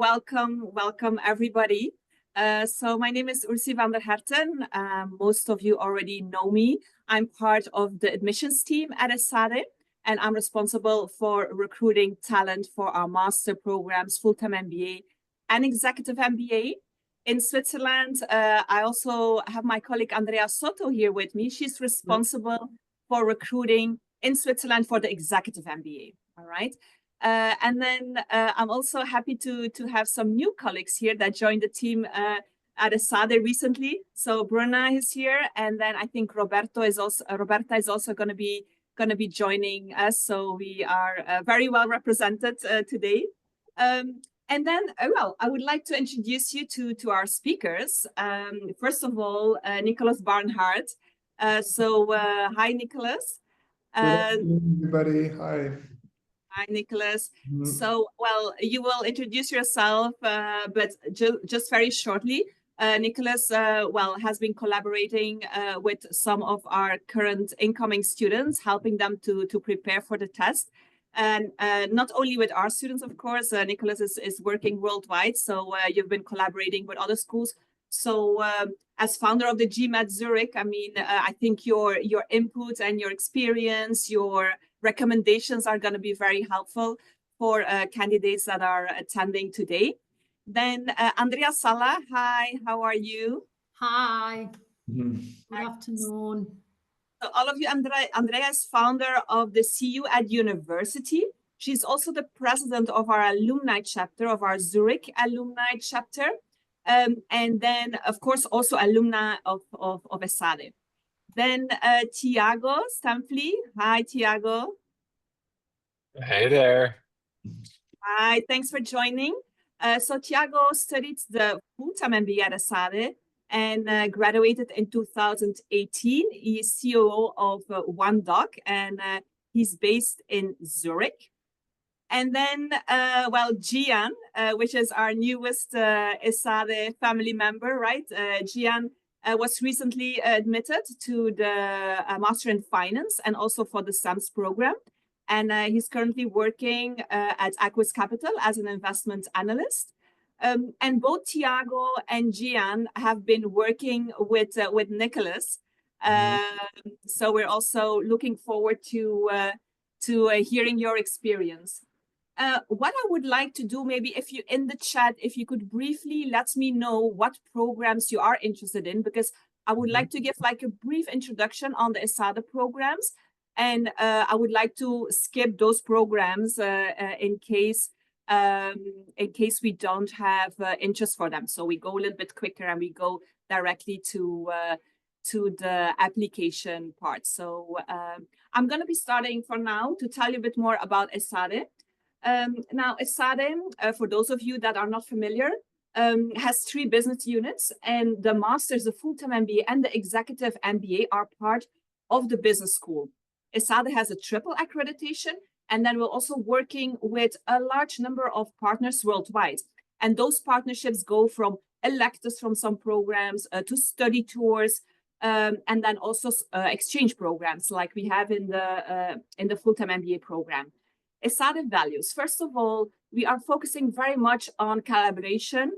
Welcome everybody. So my name is Ursi van der Herten. Most of you already know me. I'm part of the admissions team at Esade, and I'm responsible for recruiting talent for our master programs, full-time MBA and executive MBA. In Switzerland, I also have my colleague Andrea Soto here with me. She's responsible for recruiting in Switzerland for the executive MBA, all right? And then I'm also happy to have some new colleagues here that joined the team at Esade recently. So Bruna is here, and then I think Roberta is also going to be joining us. So we are very well represented today. And then, well, I would like to introduce you to our speakers. First of all, Nicholas Barnard. Hi, Nicholas. Good afternoon, everybody. Hi. Hi, Nicholas. So, well, you will introduce yourself, but just very shortly. Nicholas, well, has been collaborating with some of our current incoming students, helping them to prepare for the test. And not only with our students, of course, Nicholas is working worldwide. So you've been collaborating with other schools. So as founder of the GMATZurich, I mean, I think your input and your experience, your recommendations are going to be very helpful for candidates that are attending today. Then Andrea Sala, hi, how are you? Hi, good afternoon. So all of you, Andrea is founder of the CU at University. She's also the president of our alumni chapter, of our Zurich alumni chapter. And then, of course, also alumna of Esade. Then Tiago Stämpfli. Hi, Tiago. Hey there. Hi, thanks for joining. So Tiago studied the full-time MBA at Esade and graduated in 2018. He is COO of One Doc, and he's based in Zurich. And then, well, Gian, which is our newest Esade family member, right? Gian was recently admitted to the Master in Finance and also for the CEMS program. And he's currently working at Aquis Capital as an investment analyst. And both Tiago and Gian have been working with Nicholas. So we're also looking forward to hearing your experience. What I would like to do, maybe if you in the chat, if you could briefly let me know what programs you are interested in, because I would like to give like a brief introduction on the Esade programs. And I would like to skip those programs in case we don't have interest for them. So we go a little bit quicker and we go directly to the application part. So I'm going to be starting for now to tell you a bit more about Esade. Now, Esade, for those of you that are not familiar, has 3 business units, and the Masters, the full-time MBA and the executive MBA are part of the business school. Esade has a triple accreditation, and then we're also working with a large number of partners worldwide. And those partnerships go from electives from some programs to study tours, and then also exchange programs like we have in the full-time MBA program. Esade values. First of all, we are focusing very much on collaboration,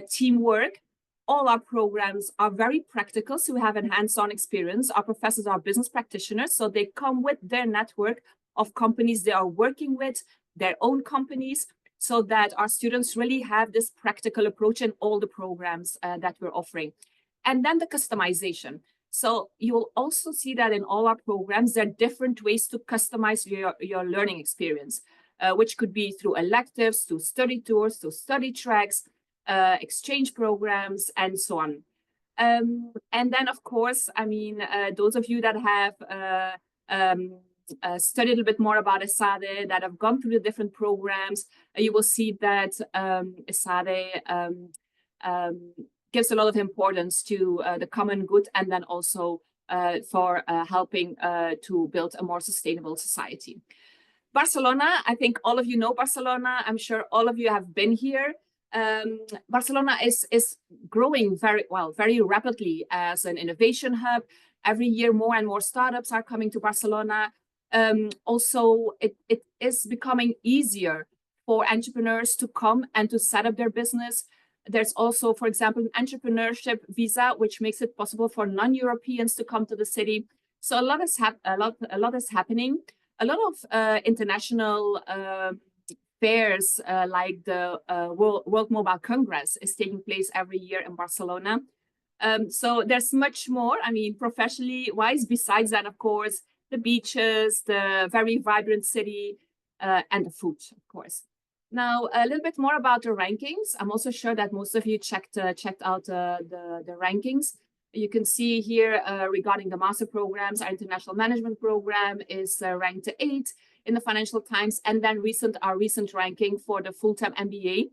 teamwork. All our programs are very practical, so we have a hands-on experience. Our professors are business practitioners, so they come with their network of companies they are working with, their own companies, so that our students really have this practical approach in all the programs that we're offering. And then the customization. So you'll also see that in all our programs, there are different ways to customize your learning experience, which could be through electives, to study tours, to study tracks, exchange programs, and so on. And then, of course, I mean, those of you that have studied a little bit more about Esade, that have gone through the different programs, you will see that Esade gives a lot of importance to the common good, and then also for helping to build a more sustainable society. Barcelona, I think all of you know Barcelona. I'm sure all of you have been here. Barcelona is growing very rapidly as an innovation hub. Every year, more and more startups are coming to Barcelona. Also, it is becoming easier for entrepreneurs to come and to set up their business. There's also, for example, an entrepreneurship visa, which makes it possible for non-Europeans to come to the city. So a lot is happening. A lot of international fairs like the World Mobile Congress is taking place every year in Barcelona. So there's much more, I mean, professionally wise, besides that, of course, the beaches, the very vibrant city, and the food, of course. Now, a little bit more about the rankings. I'm also sure that most of you checked out the rankings. You can see here regarding the master programs, our international management program is ranked 8 in the Financial Times, and then our recent ranking for the full-time MBA.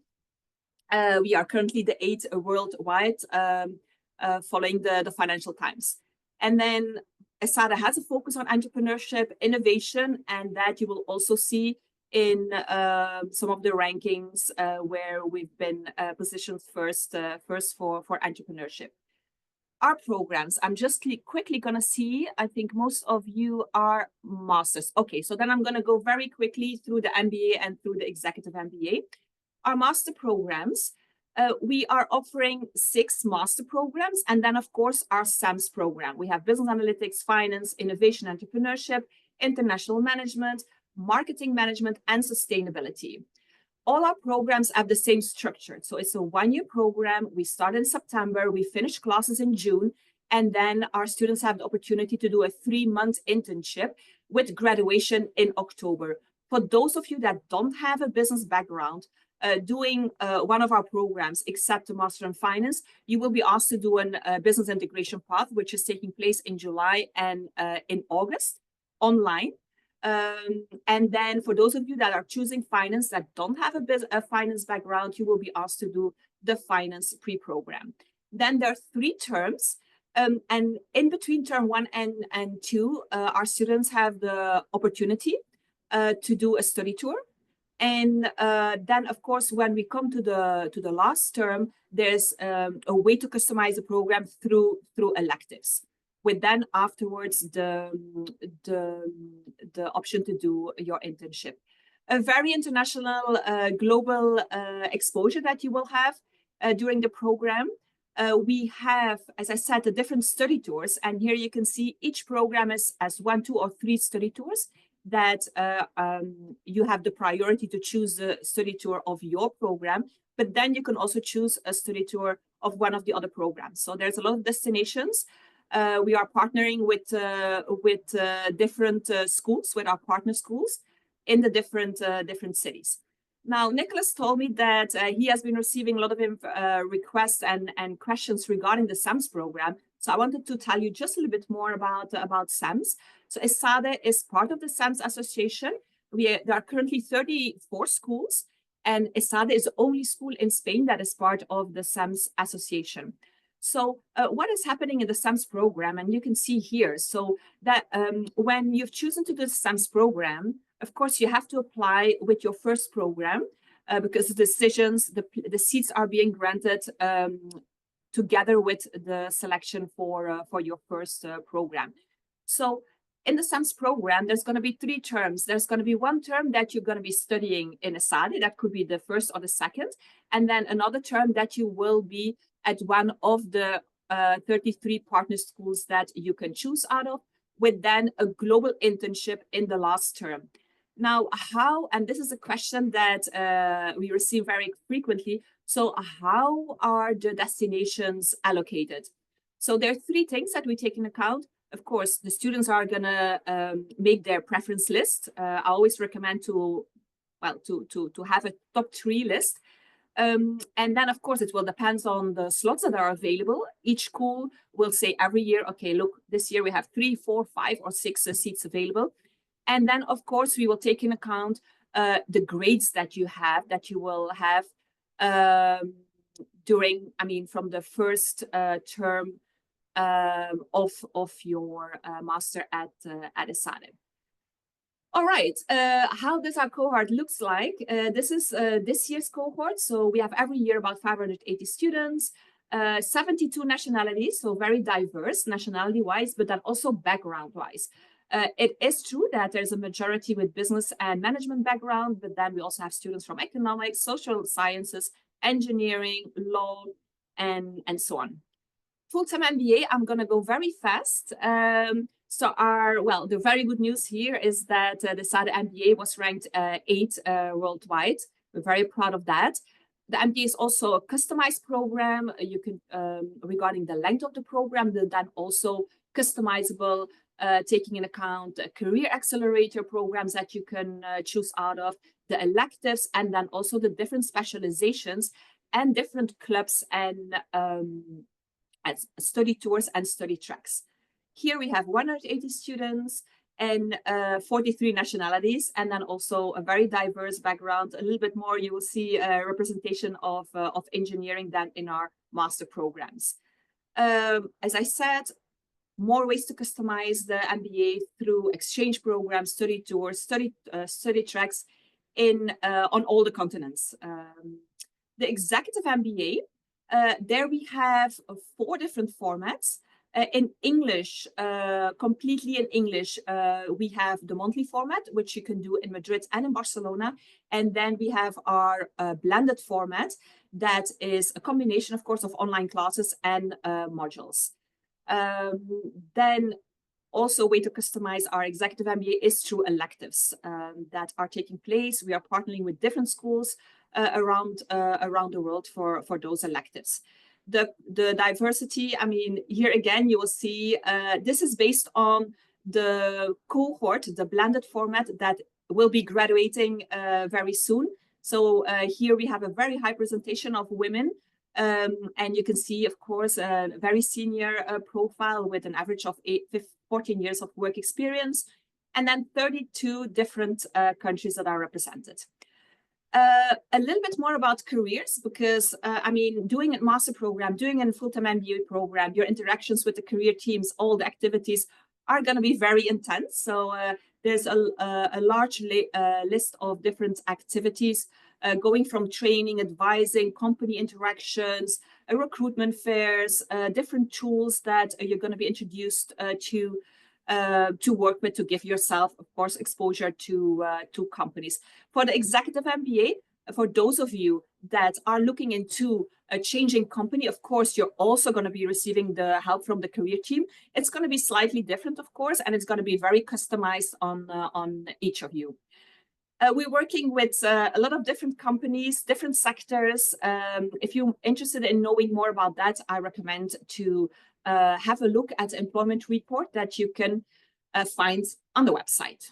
We are currently the 8th worldwide, following the Financial Times. And then Esade has a focus on entrepreneurship, innovation, and that you will also see in some of the rankings where we've been positioned first for entrepreneurship. Our programs, I'm just quickly going to see, I think most of you are masters. Okay, so then I'm going to go very quickly through the MBA and through the Executive MBA. Our master programs, we are offering 6 master programs, and then of course our CEMS program. We have business analytics, finance, innovation, entrepreneurship, international management, marketing management, and sustainability. All our programs have the same structure. So it's a 1-year program. We start in September, we finish classes in June, and then our students have the opportunity to do a 3-month internship with graduation in October. For those of you that don't have a business background, doing one of our programs, except the Master in Finance, you will be asked to do a business integration path, which is taking place in July and in August, online. And then for those of you that are choosing finance that don't have a finance background, you will be asked to do the finance pre-program. Then there are 3 terms. And in between term 1 and 2, our students have the opportunity to do a study tour. And then, of course, when we come to the last term, there's a way to customize the program through electives, with then afterwards the option to do your internship. A very international, global exposure that you will have during the program. We have, as I said, the different study tours, and here you can see each program as 1, 2, or 3 study tours that you have the priority to choose the study tour of your program, but then you can also choose a study tour of one of the other programs. So there's a lot of destinations. We are partnering with different schools, with our partner schools in the different cities. Now, Nicholas told me that he has been receiving a lot of requests and questions regarding the CEMS program. So I wanted to tell you just a little bit more about CEMS. So Esade is part of the CEMS Association. There are currently 34 schools, and Esade is the only school in Spain that is part of the CEMS Association. So what is happening in the CEMS program, and you can see here, so that when you've chosen to do the CEMS program, of course, you have to apply with your first program because the decisions, the seats are being granted together with the selection for your first program. So in the CEMS program, there's going to be 3 terms. There's going to be 1 term that you're going to be studying in Esade. That could be the first or the second. And then another term that you will be at one of the 33 partner schools that you can choose out of, with then a global internship in the last term. Now, how, and this is a question that we receive very frequently, so how are the destinations allocated? So there are 3 things that we take into account. Of course, the students are going to make their preference list. I always recommend to have a top 3 list. And then, of course, it will depend on the slots that are available. Each school will say every year, okay, look, this year we have 3, 4, 5, or 6 seats available. And then, of course, we will take into account the grades that you will have during, from the first term of your master at Esade. All right, how does our cohort looks like? This is this year's cohort. So we have every year about 580 students, 72 nationalities, so very diverse nationality-wise, but then also background-wise. It is true that there's a majority with business and management background, but then we also have students from economics, social sciences, engineering, law, and so on. Full-time MBA, I'm going to go very fast. The very good news here is that the Esade MBA was ranked 8 worldwide. We're very proud of that. The MBA is also a customized program. You can, regarding the length of the program, then also customizable, taking into account career accelerator programs that you can choose out of, the electives, and then also the different specializations and different clubs and study tours and study tracks. Here we have 180 students and 43 nationalities, and then also a very diverse background. A little bit more, you will see a representation of engineering than in our master programs. As I said, more ways to customize the MBA through exchange programs, study tours, study tracks on all the continents. The Executive MBA, there we have 4 different formats. In English, completely in English, we have the monthly format, which you can do in Madrid and in Barcelona. And then we have our blended format that is a combination, of course, of online classes and modules. Then also a way to customize our Executive MBA is through electives that are taking place. We are partnering with different schools around the world for those electives. The diversity, I mean, here again, you will see this is based on the cohort, the blended format that will be graduating very soon. So here we have a very high presentation of women. And you can see, of course, a very senior profile with an average of 14 years of work experience, and then 32 different countries that are represented. A little bit more about careers, because I mean, doing a master program, doing a full-time MBA program, your interactions with the career teams, all the activities are going to be very intense. So there's a large list of different activities going from training, advising, company interactions, recruitment fairs, different tools that you're going to be introduced to work with, to give yourself, of course, exposure to companies. For the Executive MBA, for those of you that are looking into a changing company, of course, you're also going to be receiving the help from the career team. It's going to be slightly different, of course, and it's going to be very customized on each of you. We're working with a lot of different companies, different sectors. If you're interested in knowing more about that, I recommend to have a look at the employment report that you can find on the website.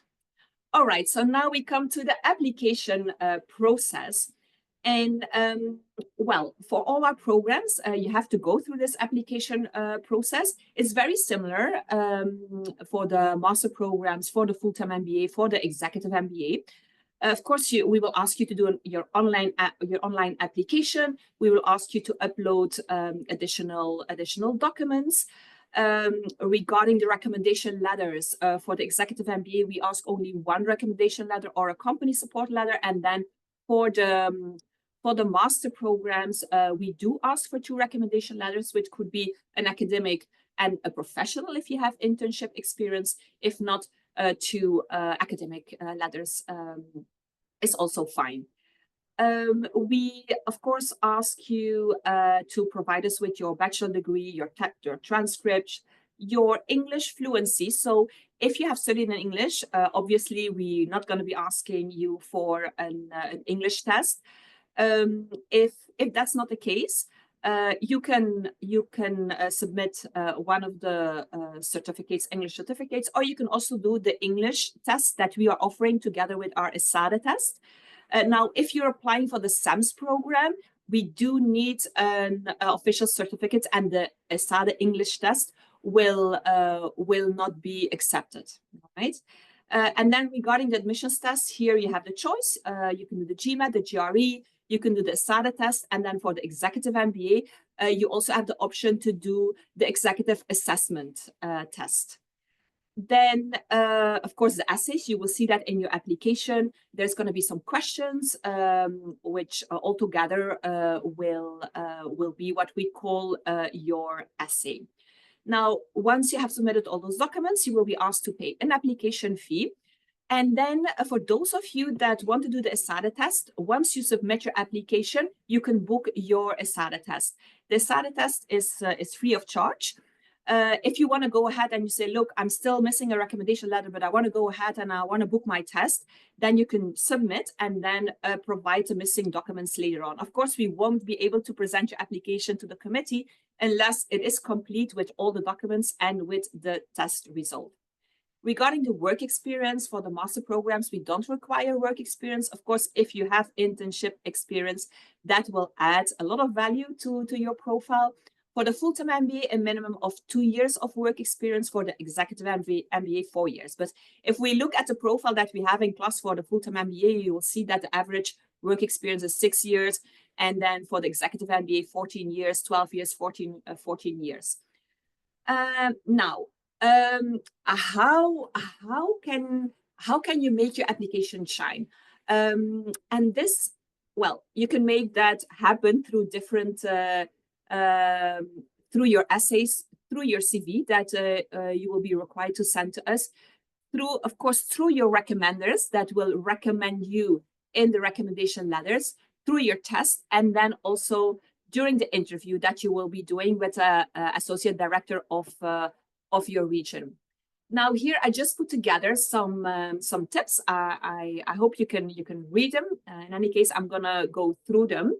All right, so now we come to the application process. And well, for all our programs, you have to go through this application process. It's very similar for the master programs, for the full-time MBA, for the Executive MBA. Of course, we will ask you to do your online application. We will ask you to upload additional documents. Regarding the recommendation letters for the Executive MBA, we ask only 1 recommendation letter or a company support letter, and then for the master programs, we do ask for 2 recommendation letters, which could be an academic and a professional if you have internship experience. If not, 2 academic letters is also fine. We, of course, ask you to provide us with your bachelor degree, your transcript, your English fluency. So if you have studied in English, obviously, we're not going to be asking you for an English test. If that's not the case, you can submit one of the certificates, English certificates, or you can also do the English test that we are offering together with our Esade test. Now, if you're applying for the CEMS program, we do need an official certificate, and the Esade English test will not be accepted, right? And then regarding the admissions test, here you have the choice. You can do the GMAT, the GRE, you can do the Esade test, and then for the Executive MBA, you also have the option to do the Executive Assessment test. Then, of course, the essays, you will see that in your application. There's going to be some questions, which altogether will be what we call your essay. Now, once you have submitted all those documents, you will be asked to pay an application fee. And then for those of you that want to do the Esade test, once you submit your application, you can book your Esade test. The Esade test is free of charge. If you want to go ahead and you say, look, I'm still missing a recommendation letter, but I want to go ahead and I want to book my test, then you can submit and then provide the missing documents later on. Of course, we won't be able to present your application to the committee unless it is complete with all the documents and with the test result. Regarding the work experience for the master programs, we don't require work experience. Of course, if you have internship experience, that will add a lot of value to your profile. For the full-time MBA, a minimum of 2 years of work experience. For the executive MBA, 4 years. But if we look at the profile that we have in class for the full-time MBA, you will see that the average work experience is 6 years. And then for the executive MBA, 14 years, 12 years, 14 years. Now, how can you make your application shine? And this, well, you can make that happen through different through your essays, through your CV that you will be required to send to us, through, of course, through your recommenders that will recommend you in the recommendation letters, through your test, and then also during the interview that you will be doing with an associate director of your region. Now here I just put together some tips. I hope you can read them. In any case, I'm gonna go through them.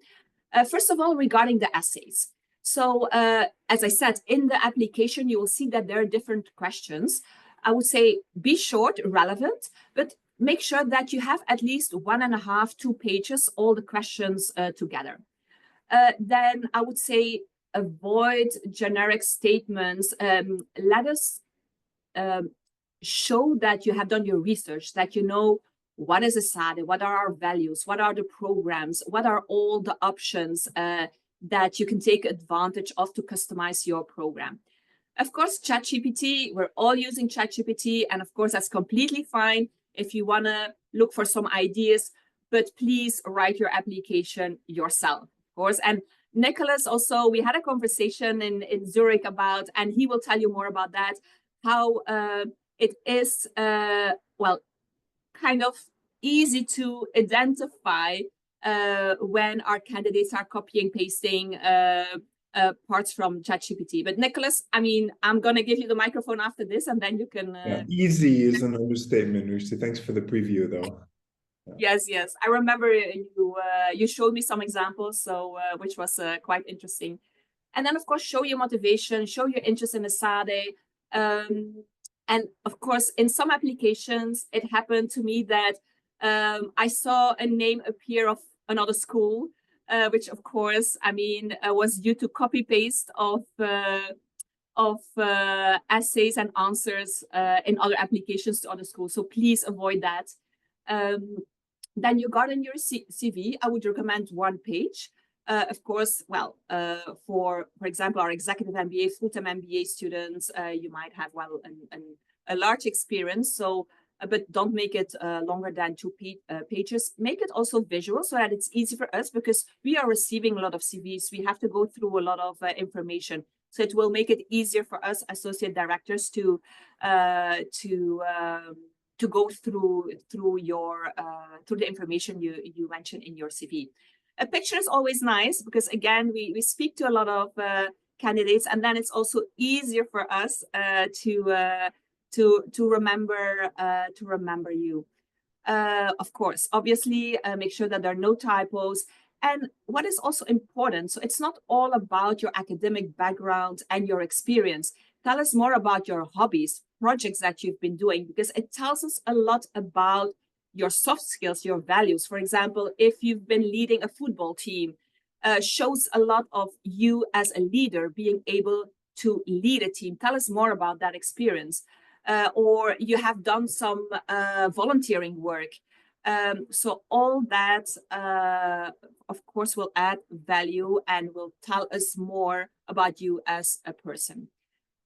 First of all, regarding the essays. So as I said, in the application, you will see that there are different questions. I would say be short, relevant, but make sure that you have at least 1.5 to 2 pages, all the questions together. Then I would say avoid generic statements. Let us show that you have done your research, that you know what is Esade, what are our values, what are the programs, what are all the options that you can take advantage of to customize your program. Of course, ChatGPT, we're all using ChatGPT, and of course, that's completely fine if you want to look for some ideas, but please write your application yourself, of course. And Nicholas also, we had a conversation in Zurich about, and he will tell you more about that, how it is, well, kind of easy to identify when our candidates are copying, pasting parts from ChatGPT. But Nicholas, I mean, I'm going to give you the microphone after this, and then you can... Yeah, easy is an understatement, Rusti. Thanks for the preview, though. Yeah. Yes. I remember you showed me some examples, so which was quite interesting. And then, of course, show your motivation, show your interest in Esade. And of course, in some applications, it happened to me that I saw a name appear of another school, which, of course, I mean, was due to copy paste of essays and answers in other applications to other schools. So please avoid that. Then you got in your CV, I would recommend 1 page. Of course, well, for example, our executive MBA, full-time MBA students, you might have, well, a large experience. So, but don't make it longer than 2 pages. Make it also visual so that it's easy for us, because we are receiving a lot of CVs. We have to go through a lot of information. So it will make it easier for us associate directors to go through the information you mentioned in your CV. A picture is always nice because, again, we speak to a lot of candidates, and then it's also easier for us to remember you. Of course, obviously, make sure that there are no typos. And what is also important, so it's not all about your academic background and your experience. Tell us more about your hobbies, projects that you've been doing, because it tells us a lot about your soft skills, your values. For example, if you've been leading a football team, shows a lot of you as a leader being able to lead a team. Tell us more about that experience. Or you have done some volunteering work. So all that, of course, will add value and will tell us more about you as a person.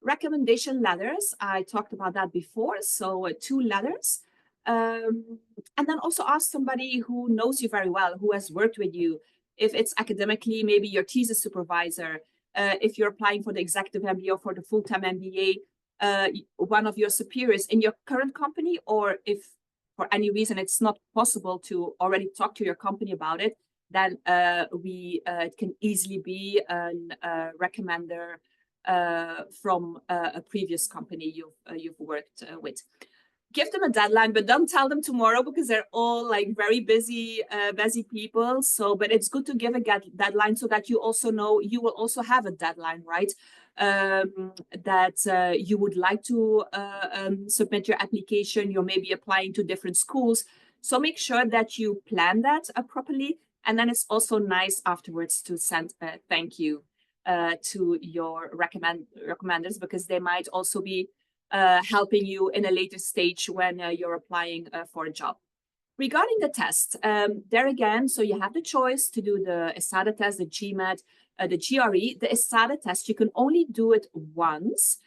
Recommendation letters, I talked about that before. So 2 letters. And then also ask somebody who knows you very well, who has worked with you. If it's academically, maybe your thesis supervisor. if you're applying for the Executive MBA or for the full-time MBA, one of your superiors in your current company, or if for any reason it's not possible to already talk to your company about it, then it can easily be a recommender from a previous company you've worked with. Give them a deadline, but don't tell them tomorrow because they're all like very busy people. So, but it's good to give a deadline so that you also know you will also have a deadline, right? That you would like to submit your application. You're maybe applying to different schools. So make sure that you plan that properly. And then it's also nice afterwards to send a thank you to your recommenders, because they might also be helping you in a later stage when you're applying for a job. Regarding the test, there again, so you have the choice to do the Esade test, the GMAT, the GRE. The Esade test, you can only do it once.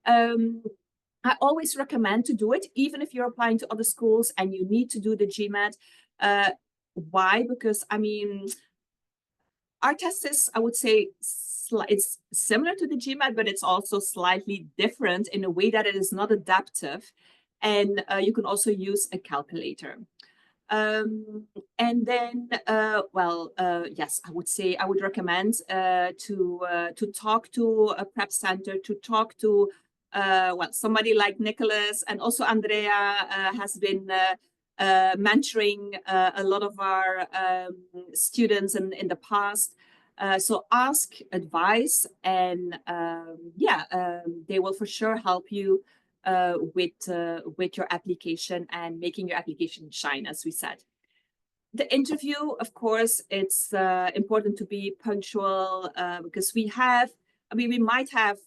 I always recommend to do it, even if you're applying to other schools and you need to do the GMAT. Why? Because, I mean, our test is, I would say, it's similar to the GMAT, but it's also slightly different in a way that it is not adaptive. And you can also use a calculator. And then, yes, I would recommend to talk to a prep center, to talk to somebody like Nicholas, and also Andrea has been mentoring a lot of our students in the past. So ask advice, and they will for sure help you with your application and making your application shine, as we said. The interview, of course, it's important to be punctual because we might have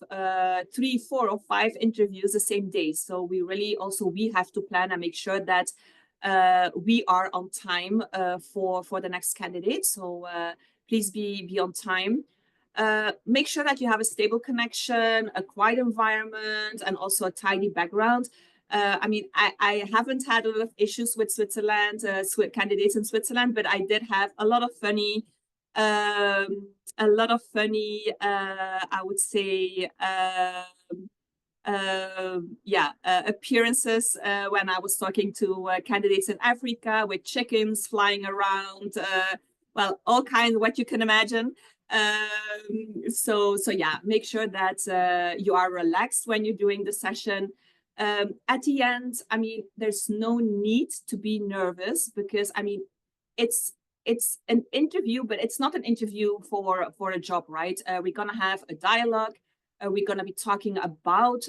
3, 4, or 5 interviews the same day. So we have to plan and make sure that we are on time for the next candidate. So please be on time. Make sure that you have a stable connection, a quiet environment, and also a tidy background. I haven't had a lot of issues with Switzerland, candidates in Switzerland, but I did have a lot of funny, I would say, appearances when I was talking to candidates in Africa with chickens flying around, all kinds, what you can imagine. So yeah, make sure that you are relaxed when you're doing the session. At the end, there's no need to be nervous, because it's an interview, but it's not an interview for a job, right? We're gonna have a dialogue. We're gonna be talking about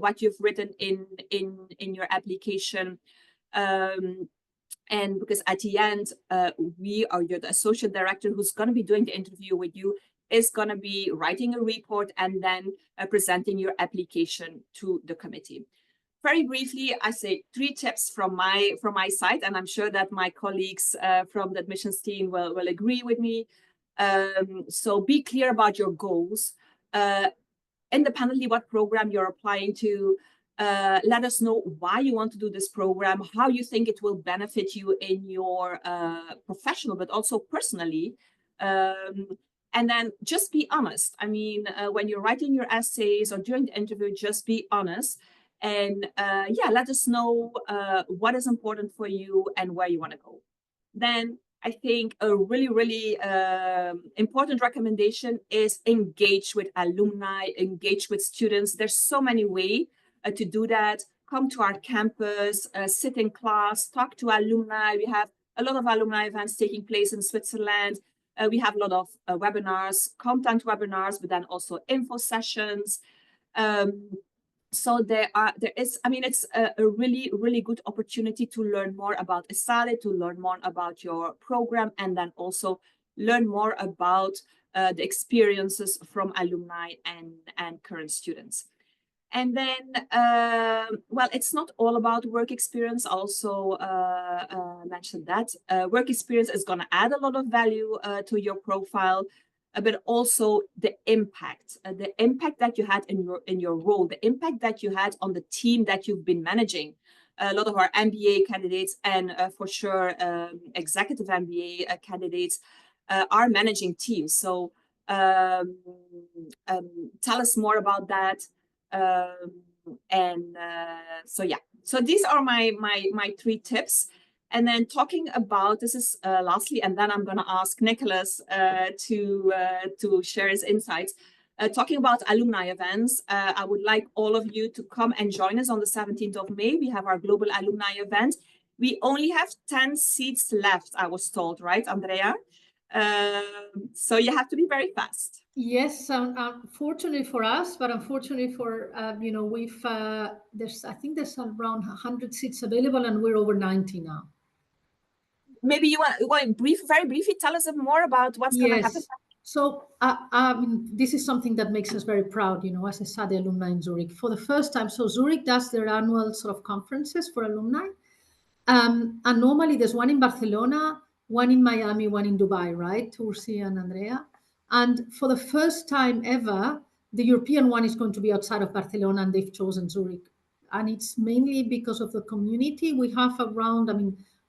what you've written in your application. And because at the end, you're the associate director who's going to be doing the interview with you, is going to be writing a report and then presenting your application to the committee. Very briefly, I say 3 tips from my side, and I'm sure that my colleagues from the admissions team will agree with me. So be clear about your goals. Independently what program you're applying to. Let us know why you want to do this program, how you think it will benefit you in your professional, but also personally. And then just be honest. When you're writing your essays or during the interview, just be honest. And let us know what is important for you and where you want to go. Then I think a really, really important recommendation is engage with alumni, engage with students. There's so many ways to do that. Come to our campus, sit in class, talk to alumni. We have a lot of alumni events taking place in Switzerland. We have a lot of webinars, content webinars, but then also info sessions. So it's a really, really good opportunity to learn more about Esade, to learn more about your program, and then also learn more about the experiences from alumni and current students. And then, it's not all about work experience. Also mentioned that work experience is going to add a lot of value to your profile, but also the impact that you had in your role, the impact that you had on the team that you've been managing. A lot of our MBA candidates and for sure executive MBA candidates are managing teams. So tell us more about that. So yeah, so these are my 3 tips. And then talking about, this is lastly, and then I'm going to ask Nicholas to share his insights. Talking about alumni events, I would like all of you to come and join us on the 17th of May. We have our global alumni event. We only have 10 seats left, I was told, right, Andrea? So you have to be very fast. Yes, unfortunately for us, but unfortunately for, we've, I think there's around 100 seats available and we're over 90 now. Maybe you want very briefly tell us more about what's going to happen. So this is something that makes us very proud, as Esade alumni in Zurich. For the first time, so Zurich does their annual sort of conferences for alumni. And normally there's one in Barcelona, one in Miami, one in Dubai, right? Ursi and Andrea. And for the first time ever, the European one is going to be outside of Barcelona, and they've chosen Zurich. And it's mainly because of the community. We have around,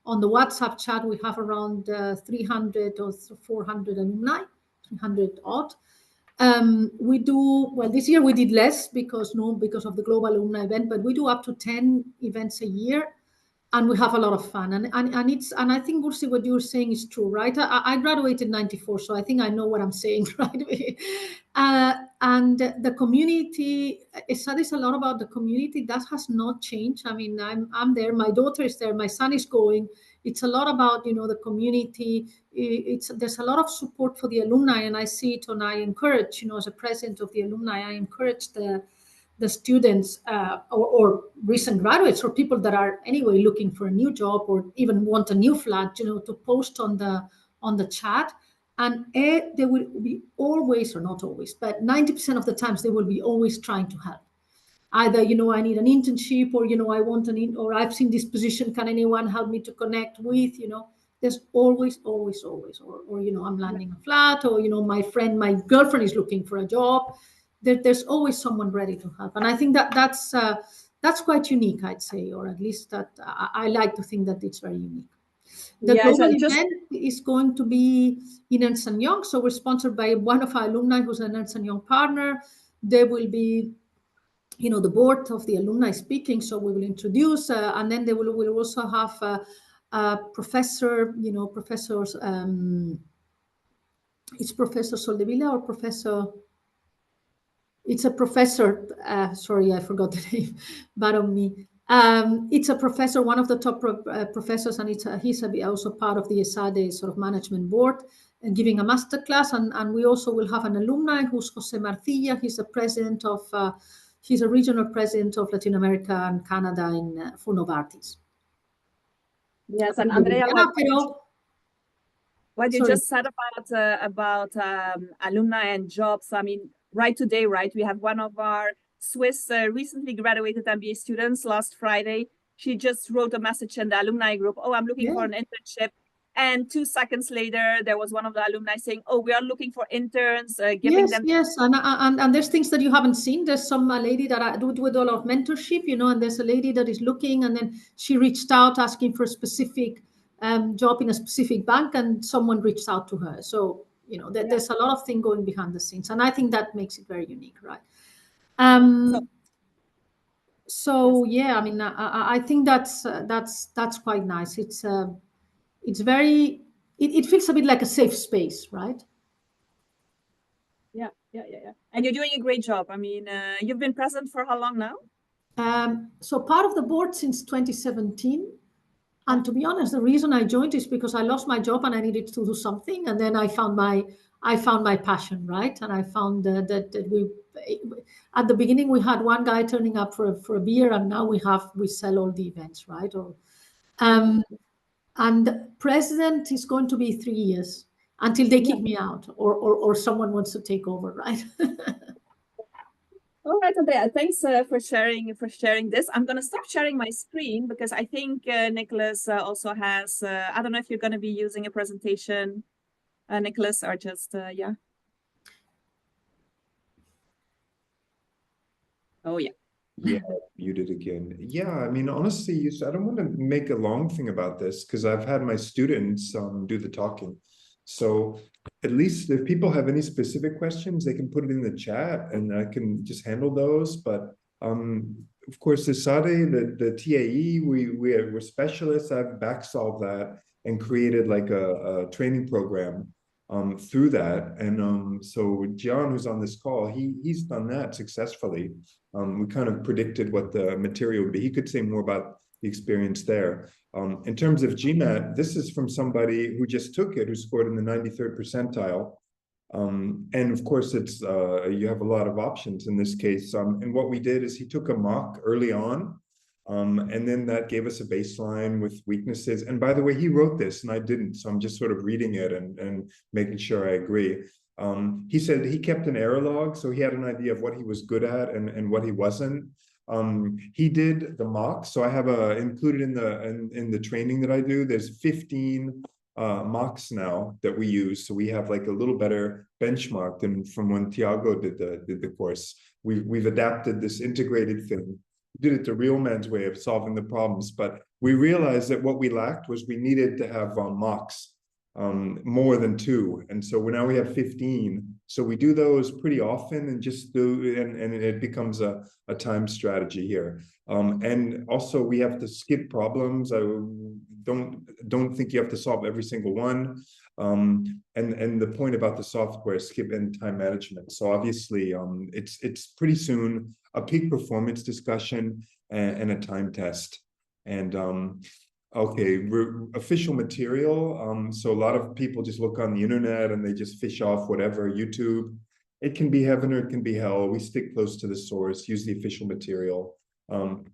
on the WhatsApp chat, we have around 300 or 400 alumni, 300 odd. We do, well, this year we did less because of the global alumni event, but we do up to 10 events a year. And we have a lot of fun, and I think, Ursi, what you're saying is true, right? I graduated in '94, so I think I know what I'm saying, right? And the community, Esade is a lot about the community. That has not changed. I mean, I'm there. My daughter is there. My son is going. It's a lot about the community. There's a lot of support for the alumni, and I see it, and I encourage, as a president of the alumni, I encourage the students or recent graduates or people that are anyway looking for a new job or even want a new flat, to post on the chat. And they will be always, or not always, but 90% of the times they will be always trying to help. Either, I need an internship, or, I want or I've seen this position. Can anyone help me to connect with, there's always, or, I'm landing a flat, or, my girlfriend is looking for a job. There's always someone ready to help. And I think that's quite unique, I'd say, or at least that I like to think that it's very unique. The global event is going to be in Ernst & Young. So we're sponsored by one of our alumni who's an Ernst & Young partner. There will be, the board of the alumni speaking. So we will introduce, and then we'll also have a professor, professors, it's Professor Soldevilla or Professor... It's a professor, sorry, I forgot the name, but on me. It's a professor, one of the top professors, and he's also part of the Esade sort of management board, and giving a master class. And we also will have an alumni who's Jose Marcilla. He's the president of, he's a regional president of Latin America and Canada for Novartis. Yes, and Andrea, what you just said about alumni and jobs, I mean, right today, right, we have one of our Swiss recently graduated MBA students last Friday. She just wrote a message in the alumni group, oh, I'm looking for an internship. And 2 seconds later, there was one of the alumni saying, oh, we are looking for interns, giving them... Yes, and there's things that you haven't seen. There's some lady that I do with a lot of mentorship, and there's a lady that is looking, and then she reached out asking for a specific job in a specific bank, and someone reached out to her. So, there's a lot of things going behind the scenes, and I think that makes it very unique, right? So yeah, I mean, I think that's quite nice. It's very, it feels a bit like a safe space, right? Yeah. And you're doing a great job. I mean, you've been present for how long now? So part of the board since 2017. And to be honest, the reason I joined is because I lost my job and I needed to do something. And then I found my passion, right? And I found that we, at the beginning, we had one guy turning up for a beer, and now we sell all the events, right? And president is going to be 3 years until they kick me out or someone wants to take over, right? All right, Andrea, thanks for sharing this. I'm going to stop sharing my screen because I think Nicholas also has, I don't know if you're going to be using a presentation, Nicholas, or just, yeah. Oh, yeah. Yeah, muted again. Yeah, I mean, honestly, I don't want to make a long thing about this because I've had my students do the talking. So at least if people have any specific questions, they can put it in the chat and I can just handle those. But of course, Esade, the TAE, we're specialists. I've backsolved that and created like a training program through that. And so Gian, who's on this call, he's done that successfully. We kind of predicted what the material would be. He could say more about the experience there. In terms of GMAT, this is from somebody who just took it, who scored in the 93rd percentile. And of course, it's you have a lot of options in this case. And what we did is he took a mock early on, and then that gave us a baseline with weaknesses. And by the way, he wrote this and I didn't, so I'm just sort of reading it and making sure I agree. He said he kept an error log, so he had an idea of what he was good at and what he wasn't. He did the mock, so I have included in the training that I do. There's 15 mocks now that we use, so we have like a little better benchmark than from when Tiago did the course. We've adapted this integrated thing. We did it the real man's way of solving the problems, but we realized that what we lacked was we needed to have mocks, more than 2, and so now we have 15. So we do those pretty often and just do, and it becomes a time strategy here. And also we have to skip problems. I don't think you have to solve every single one. And the point about the software, skip and time management. So obviously it's pretty soon a peak performance discussion and a time test. And okay, official material. So a lot of people just look on the internet and they just fish off whatever, YouTube. It can be heaven or it can be hell. We stick close to the source, use the official material.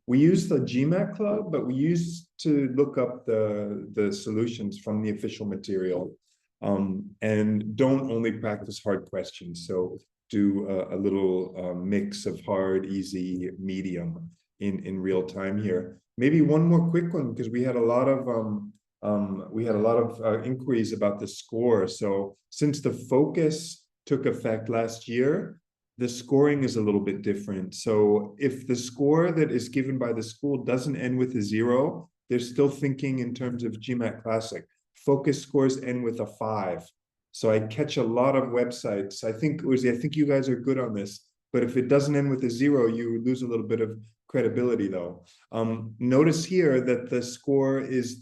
We use the GMAT club, but we used to look up the solutions from the official material. And don't only practice hard questions. So do a little mix of hard, easy, medium in real time here. Maybe one more quick one, because we had a lot of inquiries about the score. So since the focus took effect last year, the scoring is a little bit different. So if the score that is given by the school doesn't end with a 0, they're still thinking in terms of GMAT Classic. Focus scores end with a 5. So I catch a lot of websites. I think, Uzi, I think you guys are good on this, but if it doesn't end with a 0, you lose a little bit of credibility though. Notice here that the score is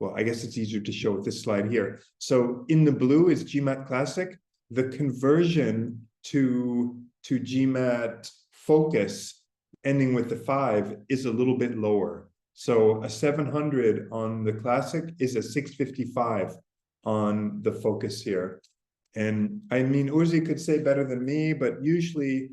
well, I guess it's easier to show with this slide here. So in the blue is GMAT Classic. The conversion to GMAT Focus ending with the 5 is a little bit lower. So a 700 on the Classic is a 655 on the Focus here. And I mean, Uzi could say better than me, but usually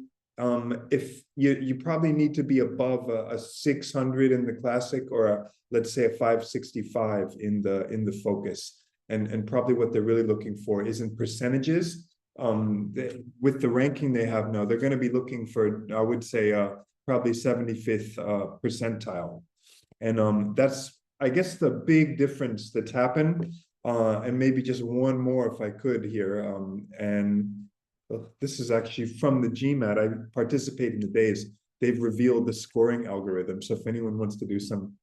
if you probably need to be above a 600 in the Classic or let's say a 565 in the Focus. And probably what they're really looking for isn't percentages. With the ranking they have now, they're going to be looking for, I would say, probably 75th percentile. And that's, I guess, the big difference that's happened. And maybe just one more, if I could here. This is actually from the GMAT. I participate in the days. They've revealed the scoring algorithm. So if anyone wants to do some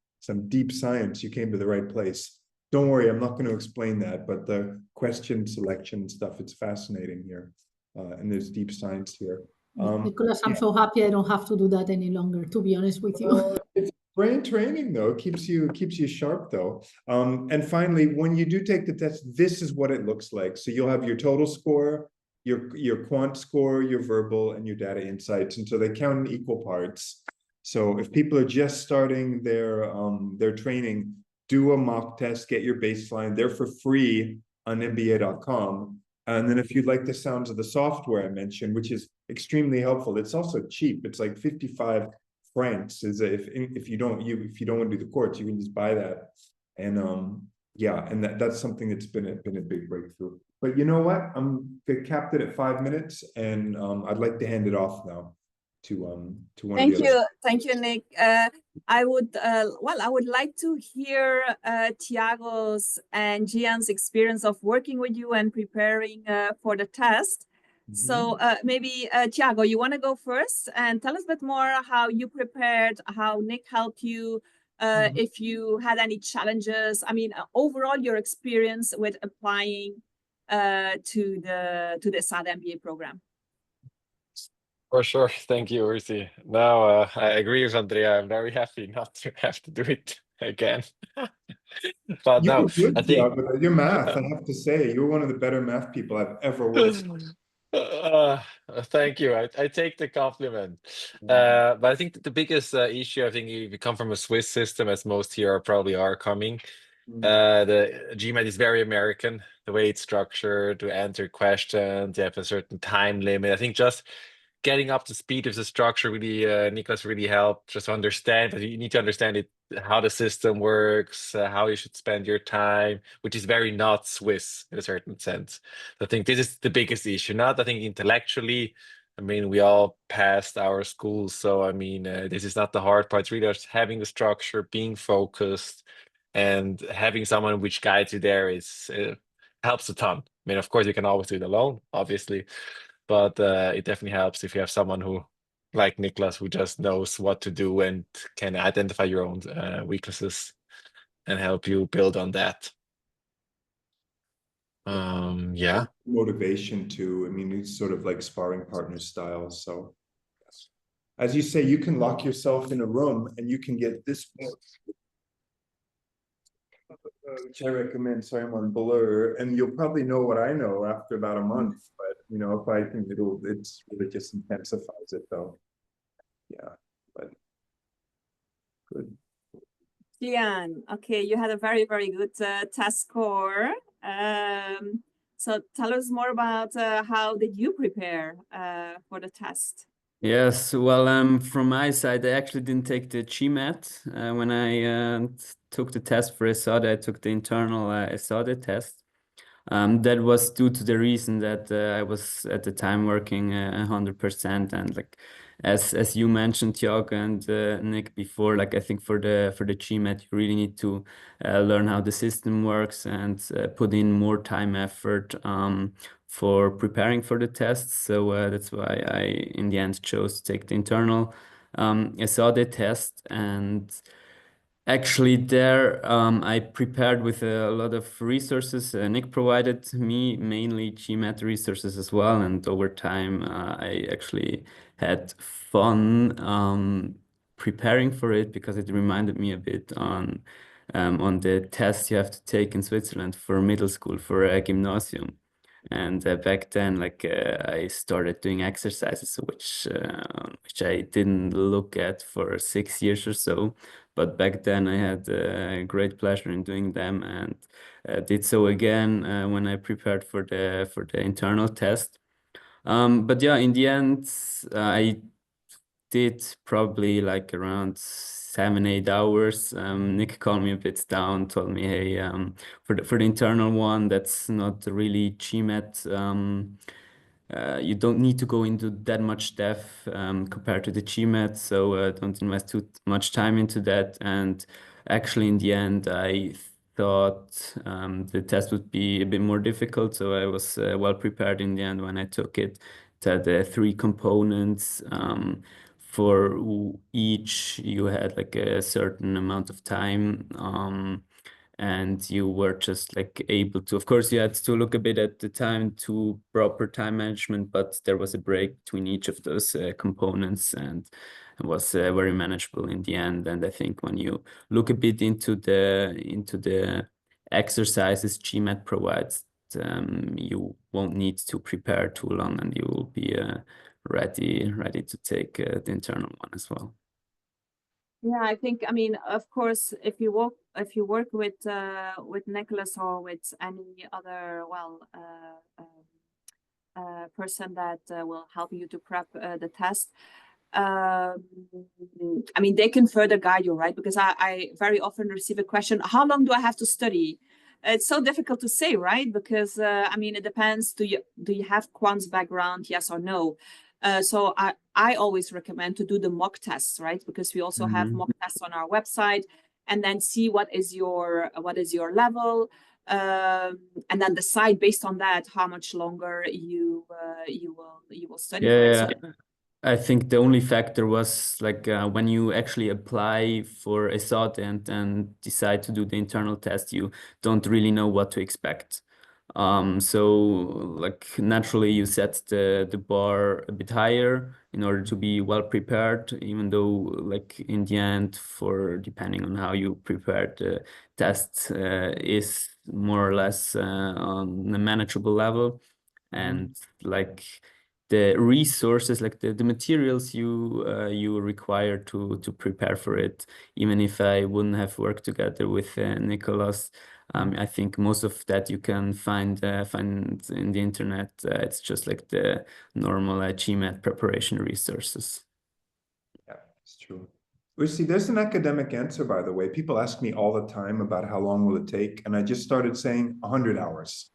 deep science, you came to the right place. Don't worry, I'm not going to explain that, but the question selection stuff, it's fascinating here. And there's deep science here. Nicholas, I'm so happy I don't have to do that any longer, to be honest with you. It's brain training, though. It keeps you sharp, though. And finally, when you do take the test, this is what it looks like. So you'll have your total score, your quant score, your verbal, and your data insights. And so they count in equal parts. So if people are just starting their training, do a mock test, get your baseline. They're for free on MBA.com. And then if you'd like the sounds of the software I mentioned, which is extremely helpful, it's also cheap. It's like 55 francs. If you don't want to do the course, you can just buy that. And yeah, and that's something that's been a big breakthrough. But you know what? I'm capped it at 5 minutes, and I'd like to hand it off now to one of the others. Thank you, Nick. I would like to hear Tiago's and Gian's experience of working with you and preparing for the test. So maybe Tiago, you want to go first and tell us a bit more how you prepared, how Nick helped you, if you had any challenges. I mean, overall your experience with applying to the Esade MBA program. For sure. Thank you, Ursi. No, I agree with Andrea. I'm very happy not to have to do it again. But You no, were good, I think Tiago. Your math, I have to say, you're one of the better math people I've ever worked with. uh, thank you. I take the compliment. But I think that the biggest issue, I think if you come from a Swiss system, as most here probably are coming, the GMAT is very American, the way it's structured, to answer questions, you have a certain time limit. I think just getting up to speed with the structure really, Nicholas really helped just understand that you need to understand it, how the system works, how you should spend your time, which is very not Swiss in a certain sense. I think this is the biggest issue. Not, I think intellectually, I mean, we all passed our schools, so I mean, this is not the hard part. It's really just having the structure, being focused, and having someone which guides you there is helps a ton. I mean, of course, you can always do it alone, obviously, but it definitely helps if you have someone who, like Nicholas, who just knows what to do and can identify your own weaknesses and help you build on that. Yeah. Motivation too. I mean, it's sort of like sparring partner style. So as you say, you can lock yourself in a room and you can get this book, which I recommend. Sorry, I'm on Blur, and you'll probably know what I know after about a month. But you know, if I think it's really just intensifies it, though. Yeah, but good. Gian, okay, you had a very, very good test score. So tell us more about how did you prepare for the test? Yes, well, from my side, I actually didn't take the GMAT. When I took the test for Esade, I took the internal Esade test. That was due to the reason that I was at the time working 100%, and like as you mentioned, Tiago and Nick before, like I think for the GMAT you really need to learn how the system works and put in more time effort for preparing for the tests. So that's why I in the end chose to take the internal Esade test. And actually, there I prepared with a lot of resources. Nick provided me mainly GMAT resources as well, and over time I actually had fun preparing for it because it reminded me a bit on the test you have to take in Switzerland for middle school for a gymnasium. And back then, like I started doing exercises, which I didn't look at for 6 years or so. But back then, I had great pleasure in doing them, and did so again when I prepared for the internal test. But yeah, in the end, I did probably like around 7, 8 hours. Nick called me a bit down, told me, hey, for the internal one, that's not really GMAT. You don't need to go into that much depth compared to the GMAT, so don't invest too much time into that. And actually, in the end, I thought the test would be a bit more difficult, so I was well prepared in the end when I took it. It had 3 components. For each, you had like a certain amount of time. And you were just like able to, of course, you had to look a bit at the time to proper time management, but there was a break between each of those components, and it was very manageable in the end. And I think when you look a bit into the exercises GMAT provides, you won't need to prepare too long, and you will be ready to take the internal one as well. Yeah, I think, I mean, of course, if you work with Nicholas or with any other person that will help you to prep the test, I mean, they can further guide you, right? Because I very often receive a question, how long do I have to study? It's so difficult to say, right? Because I mean, it depends. Do you have quants background? Yes or no? So I always recommend to do the mock tests, right? Because we also have mock tests on our website, and then see what is your level, and then decide based on that how much longer you will study. Yeah, I think the only factor was like when you actually apply for Esade and decide to do the internal test, you don't really know what to expect. So like naturally you set the bar a bit higher in order to be well prepared, even though like in the end, for depending on how you prepare the test, is more or less on a manageable level. And like the resources, like the materials you require to prepare for it, even if I wouldn't have worked together with Nicholas, I think most of that you can find in the internet. It's just like the normal GMAT preparation resources. Yeah, it's true. We see there's an academic answer, by the way. People ask me all the time about how long will it take, and I just started saying 100 hours.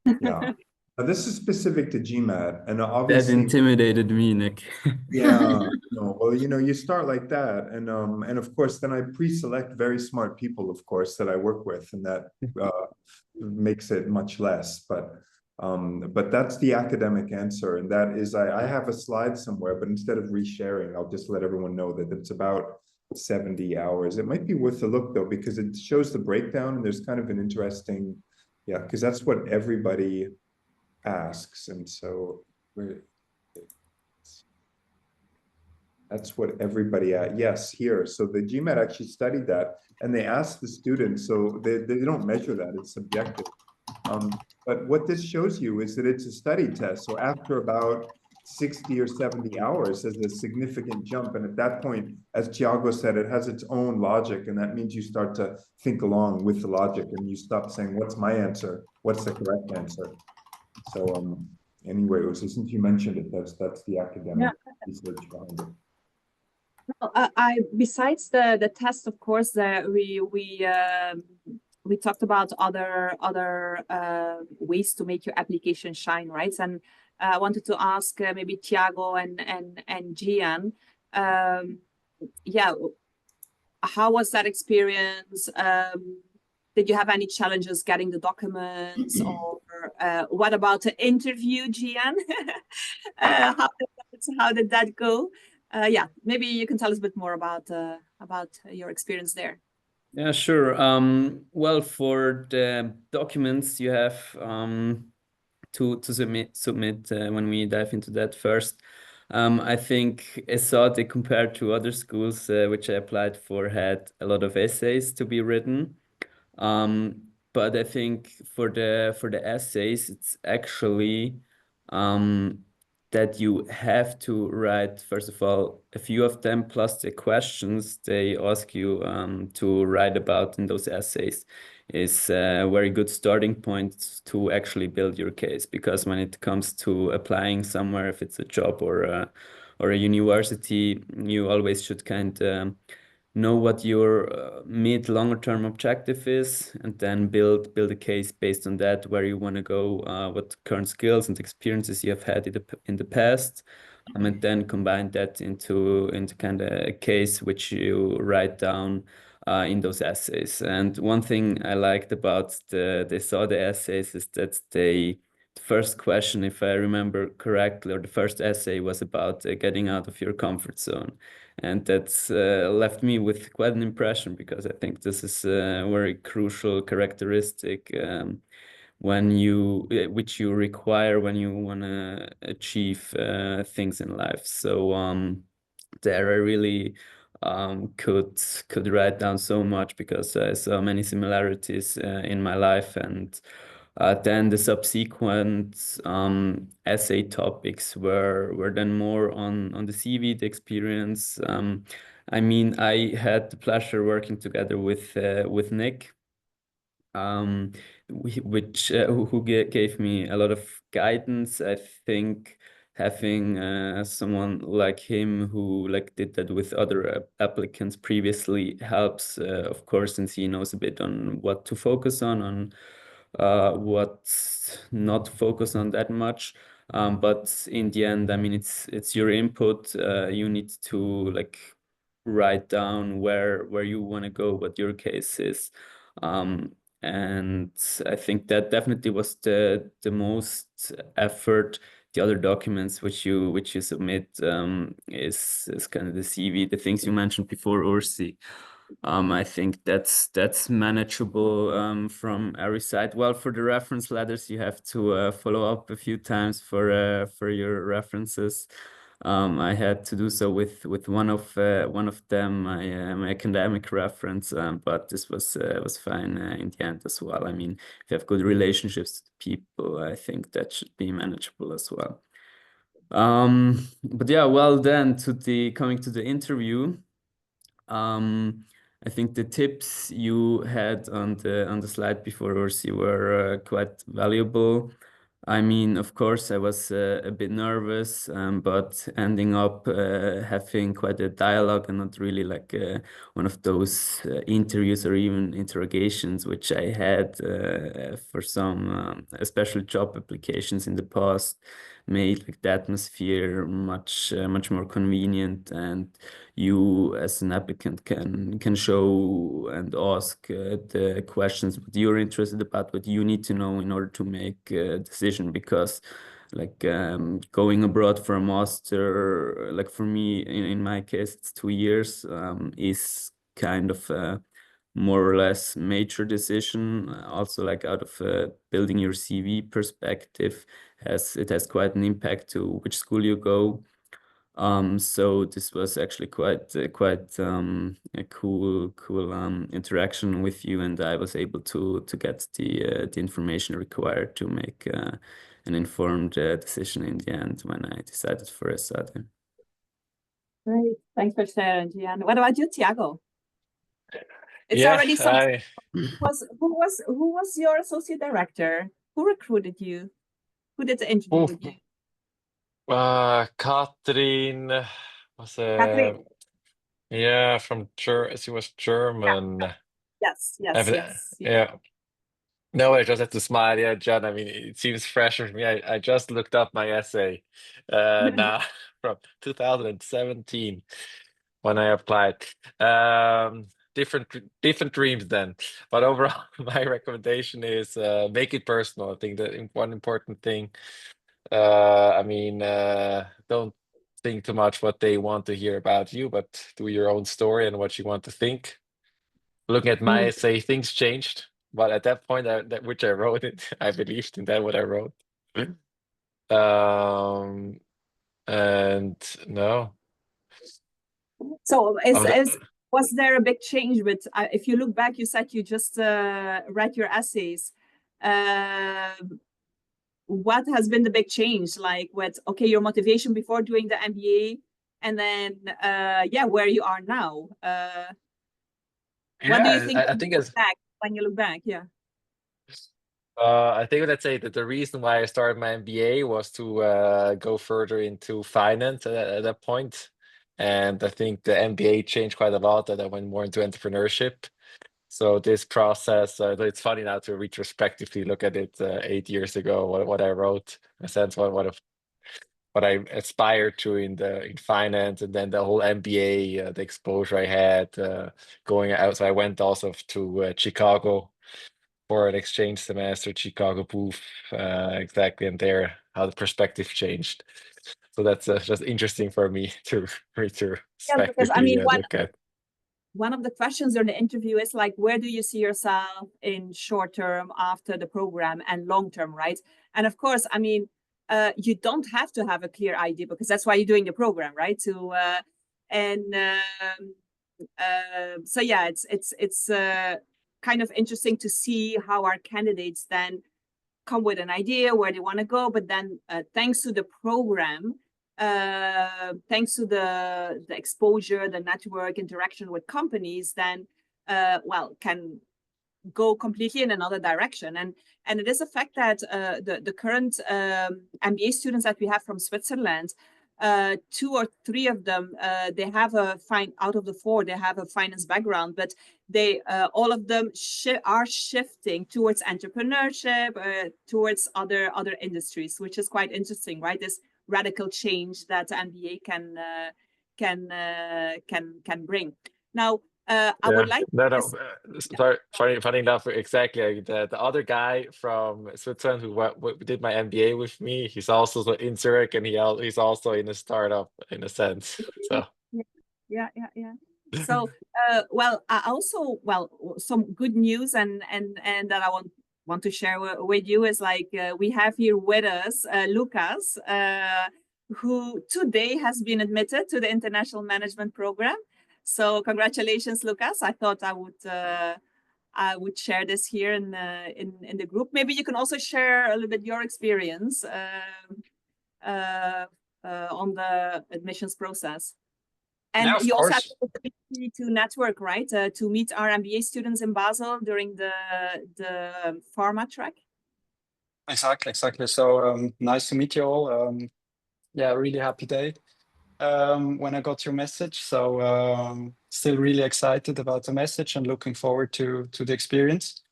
Yeah. Now, this is specific to GMAT, and That obviously intimidated me, Nick. yeah, no, well, you start like that, and of course, then I pre-select very smart people, of course, that I work with, and that makes it much less. But that's the academic answer, and that is I have a slide somewhere, but instead of resharing, I'll just let everyone know that it's about 70 hours. It might be worth a look though, because it shows the breakdown, and there's kind of an interesting, yeah, because that's what everybody asks, and so that's what everybody yes, here. So the GMAT actually studied that, and they asked the students, so they don't measure that, it's subjective. But what this shows you is that it's a study test. So after about 60 or 70 hours, there's a significant jump. And at that point, as Tiago said, it has its own logic. And that means you start to think along with the logic, and you stop saying, what's my answer? What's the correct answer? So anyway, so since you mentioned it, that's the academic research behind it. I besides the test, of course, we talked about other ways to make your application shine, right? And I wanted to ask maybe Tiago and Gian, yeah, how was that experience? Did you have any challenges getting the documents, or what about the interview, Gian? How did that go? Yeah, maybe you can tell us a bit more about your experience there. Yeah, sure. Well, for the documents you have to submit when we dive into that first. I think Esade, compared to other schools which I applied for, had a lot of essays to be written. But I think for the essays, it's actually that you have to write, first of all, a few of them, plus the questions they ask you to write about in those essays is a very good starting point to actually build your case. Because when it comes to applying somewhere, if it's a job or a university, you always should kind of know what your mid longer term objective is, and then build a case based on that, where you want to go, what current skills and experiences you have had in the past, and then combine that into kind of a case which you write down in those essays. And one thing I liked about the essays is that the first question, if I remember correctly, or the first essay, was about getting out of your comfort zone. And that's left me with quite an impression, because I think this is a very crucial characteristic which you require when you want to achieve things in life. So there I really could write down so much, because I saw many similarities in my life. And then the subsequent essay topics were then more on the CV, the experience. I mean, I had the pleasure working together with Nick, who gave me a lot of guidance. I think having someone like him who did that with other applicants previously helps, of course, since he knows a bit on what to focus on what not focus on that much. But in the end, I mean, it's your input. You need to write down where you want to go, what your case is. And I think that definitely was the most effort. The other documents which you submit is kind of the CV, the things you mentioned before, Ursi. I think that's manageable from every side. Well, for the reference letters, you have to follow up a few times for your references. I had to do so with one of them, my academic reference, but this was fine in the end as well. I mean, if you have good relationships with people, I think that should be manageable as well. But yeah, well then coming to the interview. I think the tips you had on the slide before, Ursi, were quite valuable. I mean, of course, I was a bit nervous, but ending up having quite a dialogue and not really like one of those interviews or even interrogations, which I had for some especially job applications in the past, made like the atmosphere much more convenient, and you as an applicant can show and ask the questions what you're interested about, what you need to know in order to make a decision. Because like going abroad for a master, like for me in my case it's 2 years, is kind of a more or less major decision. Also, like out of building your CV perspective, it has quite an impact to which school you go. So this was actually quite a cool interaction with you, and I was able to get the information required to make an informed decision in the end when I decided for Esade. Great, thanks for sharing, Gian. What about you, Tiago? It's Yeah, already some. Who was your associate director? Who recruited you? Who did the interview with you? Katrin was Catherine. yeah, from she was German. Yes. Yeah. No, I just had to smile. Yeah, John, I mean, it seems fresh for me. I just looked up my essay now from 2017 when I applied. Different dreams then. But overall, my recommendation is make it personal. I think that one important thing. I mean, don't think too much what they want to hear about you, but do your own story and what you want to think. Looking at my essay, things changed, but at that point, which I wrote it, I believed in that what I wrote. And no. So was there a big change with, if you look back, you said you just read your essays. What has been the big change, like with, okay, your motivation before doing the MBA, and then where you are now? What do you think I think when you look back? Yeah. I think let's say that the reason why I started my MBA was to go further into finance at that point. And I think the MBA changed quite a lot, that I went more into entrepreneurship. So this process, it's funny now to retrospectively look at it 8 years ago, what I wrote, in a sense, what I aspired to in finance, and then the whole MBA, the exposure I had going out. So I went also to Chicago for an exchange semester, Chicago booth, exactly, and there how the perspective changed. So that's just interesting for me to retrospectively look at. One of the questions in the interview is like, where do you see yourself in short term after the program and long term, right? And of course, I mean, you don't have to have a clear idea, because that's why you're doing the program, right? So yeah, it's kind of interesting to see how our candidates then come with an idea where they want to go, but then thanks to the program, thanks to the exposure, the network interaction with companies, then can go completely in another direction. And it is a fact that the current MBA students that we have from Switzerland, 2 or 3 of them, they have out of the 4, they have a finance background, but they all of them are shifting towards entrepreneurship, towards other industries, which is quite interesting, right? This radical change that MBA can bring. Now, I would like sorry, funny enough, exactly. The other guy from Switzerland who did my MBA with me, he's also in Zurich, and he's also in a startup in a sense. So yeah. So, well, I also, well, some good news and that I want to share with you is like we have here with us Lucas, who today has been admitted to the International Management Program. So congratulations, Lucas. I thought I would share this here in the group. Maybe you can also share a little bit your experience on the admissions process. And Yeah, of you also have course. the opportunity to network, right? To meet our MBA students in Basel during the pharma track. Exactly. So nice to meet you all. Yeah, really happy day when I got your message. So still really excited about the message and looking forward to the experience.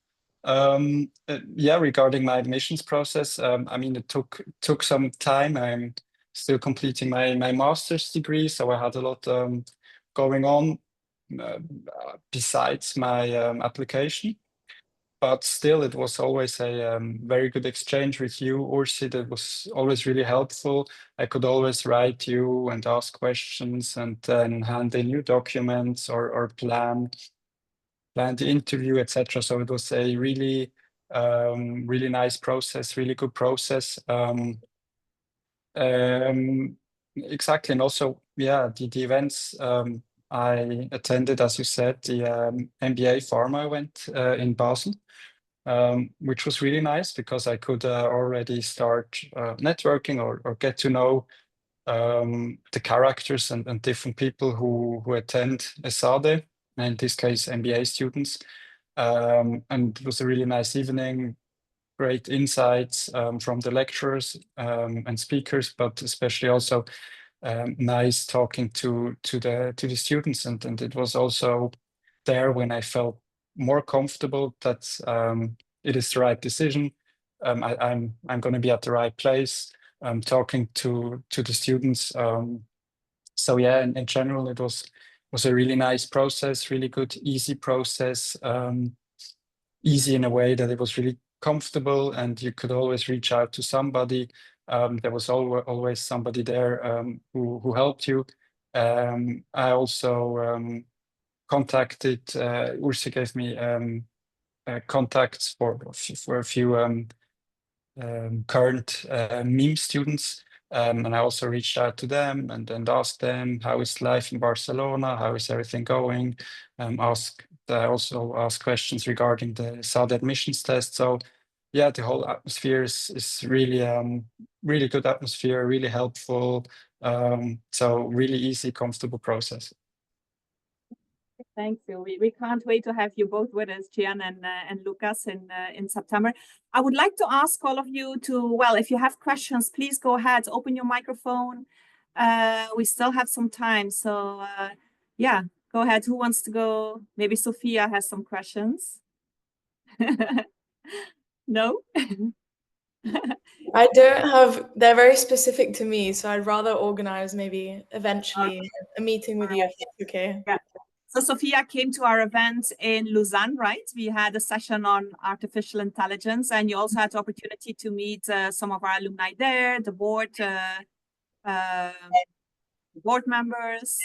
Yeah, regarding my admissions process, I mean, it took some time. I'm still completing my master's degree, so I had a lot going on besides my application. But still, it was always a very good exchange with you, Ursi. That was always really helpful. I could always write you and ask questions and then hand in new documents or plan the interview, etc. So it was a really nice process, really good process. Exactly, and also, yeah, the events I attended, as you said, the MBA Pharma event in Basel, which was really nice because I could already start networking or get to know the characters and different people who attend Esade, in this case MBA students. And it was a really nice evening, great insights from the lecturers and speakers, but especially also nice talking to the students, and it was also there when I felt more comfortable that it is the right decision. I'm going to be at the right place, talking to the students. So yeah, in general, it was a really nice process, really good, easy process. Easy in a way that it was really comfortable, and you could always reach out to somebody. There was always somebody there who helped you. I also contacted, Ursi gave me contacts for a few current MIM students. And I also reached out to them and asked them, how is life in Barcelona? How is everything going? I also asked questions regarding the Esade Admissions Test. So yeah, the whole atmosphere is really good atmosphere, really helpful. So really easy, comfortable process. Thank you. We can't wait to have you both with us, Gian and Lucas, in September. I would like to ask all of you to, well, if you have questions, please go ahead, open your microphone. We still have some time, so yeah, go ahead. Who wants to go? Maybe Sophia has some questions. No? I don't have, they're very specific to me, so I'd rather organize maybe eventually a meeting with you if that's okay. Yeah. So Sophia came to our event in Lausanne, right? We had a session on artificial intelligence, and you also had the opportunity to meet some of our alumni there, the board members.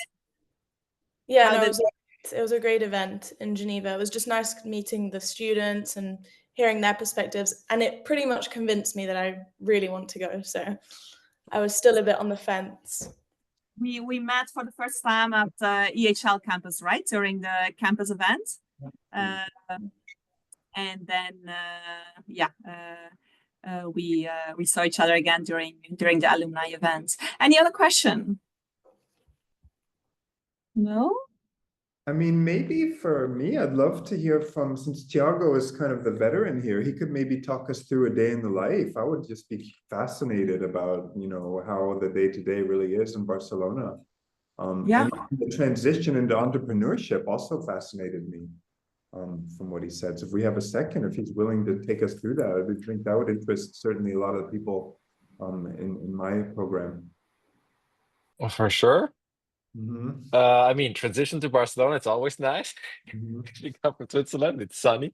Yeah, no, it was a great event in Geneva. It was just nice meeting the students and hearing their perspectives, and it pretty much convinced me that I really want to go. So I was still a bit on the fence. We met for the first time at EHL campus, right, during the campus event, and then we saw each other again during the alumni event. Any other question? No? I mean, maybe for me, I'd love to hear from, since Tiago is kind of the veteran here, he could maybe talk us through a day in the life. I would just be fascinated about, you know, how the day-to-day really is in Barcelona. Yeah. And the transition into entrepreneurship also fascinated me from what he said. So if we have a second, if he's willing to take us through that, I think that would interest certainly a lot of people in my program. Oh, for sure. Mm-hmm. I mean, transition to Barcelona, it's always nice. Mm-hmm. You come from Switzerland, it's sunny.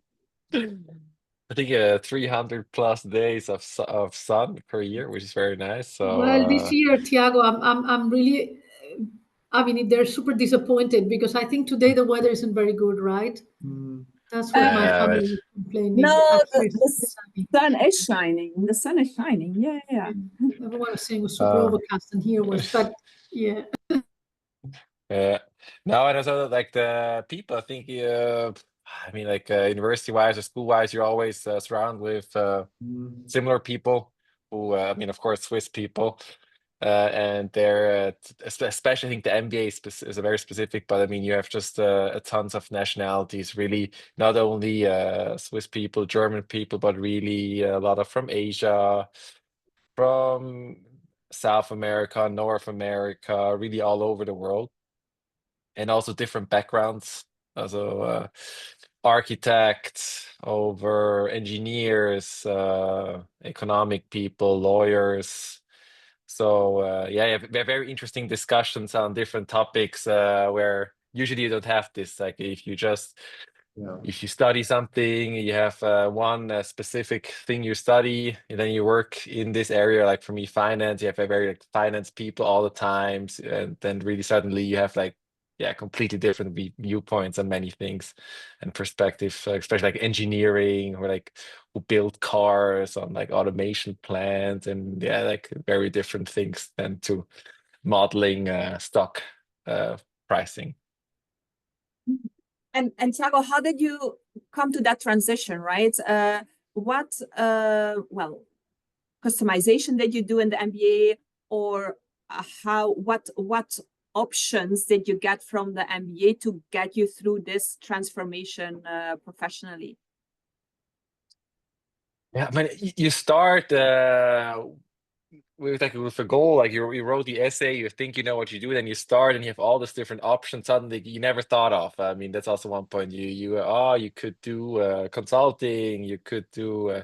I think 300 plus days of sun per year, which is very nice. So Well, this year, Tiago, I'm really I mean, they're super disappointed because I think today the weather isn't very good, right? That's what my family is complaining. No, Actually, the sun is shining. The sun is shining. Yeah, yeah. Everyone was saying it was super overcast, and here was, but yeah. Yeah. No, and also like the people, I think, I mean, like university-wise or school-wise, you're always surrounded with similar people who, I mean, of course, Swiss people. And they're, especially I think the MBA is a very specific, but I mean, you have just tons of nationalities, really, not only Swiss people, German people, but really a lot of from Asia, from South America, North America, really all over the world. And also different backgrounds. Also architects, over engineers, economic people, lawyers. So yeah, we have very interesting discussions on different topics where usually you don't have this. Like if you just if you study something, you have one specific thing you study, and then you work in this area. Like for me, finance, you have a very like finance people all the times, and then really suddenly you have like completely different viewpoints on many things and perspective, especially like engineering or like who build cars on like automation plants, and like very different things than to modeling stock pricing. And Tiago, how did you come to that transition, right? What customization did you do in the MBA, or what options did you get from the MBA to get you through this transformation professionally? Yeah, I mean, you start with a goal, like you wrote the essay, you think you know what you do, then you start and you have all these different options suddenly you never thought of. I mean, that's also one point. You could do consulting, you could do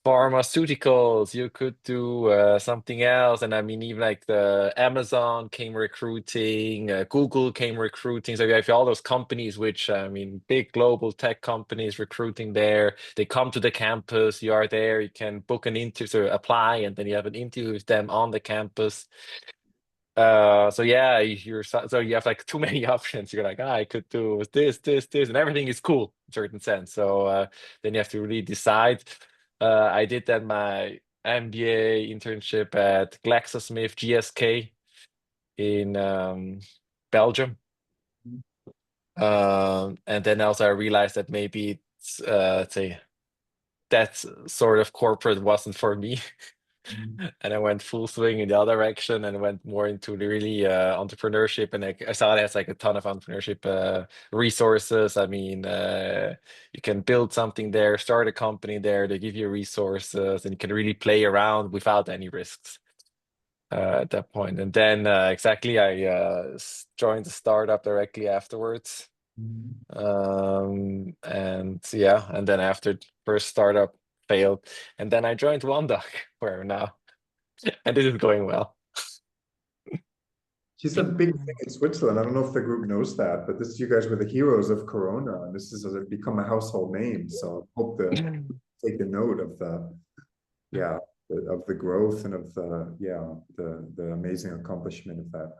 pharmaceuticals, you could do something else. And I mean, even like the Amazon came recruiting, Google came recruiting. So you have all those companies, which I mean, big global tech companies recruiting there. They come to the campus, you are there, you can book an interview, so apply, and then you have an interview with them on the campus. So yeah, you have like too many options. You're like, I could do this, and everything is cool in a certain sense. So then you have to really decide. I did then my MBA internship at GlaxoSmith GSK in Belgium. And then also I realized that maybe it's, let's say, that sort of corporate wasn't for me. And I went full swing in the other direction and went more into the really entrepreneurship. And I saw it has like a ton of entrepreneurship resources. I mean, you can build something there, start a company there, they give you resources, and you can really play around without any risks at that point. And then exactly, I joined the startup directly afterwards. And yeah, and then after first startup failed, and then I joined OneDoc, where I'm now, and this is going well. She's a big thing in Switzerland. I don't know if the group knows that, but you guys were the heroes of Corona, and this has become a household name. So I hope to take a note of the growth and of the amazing accomplishment of that.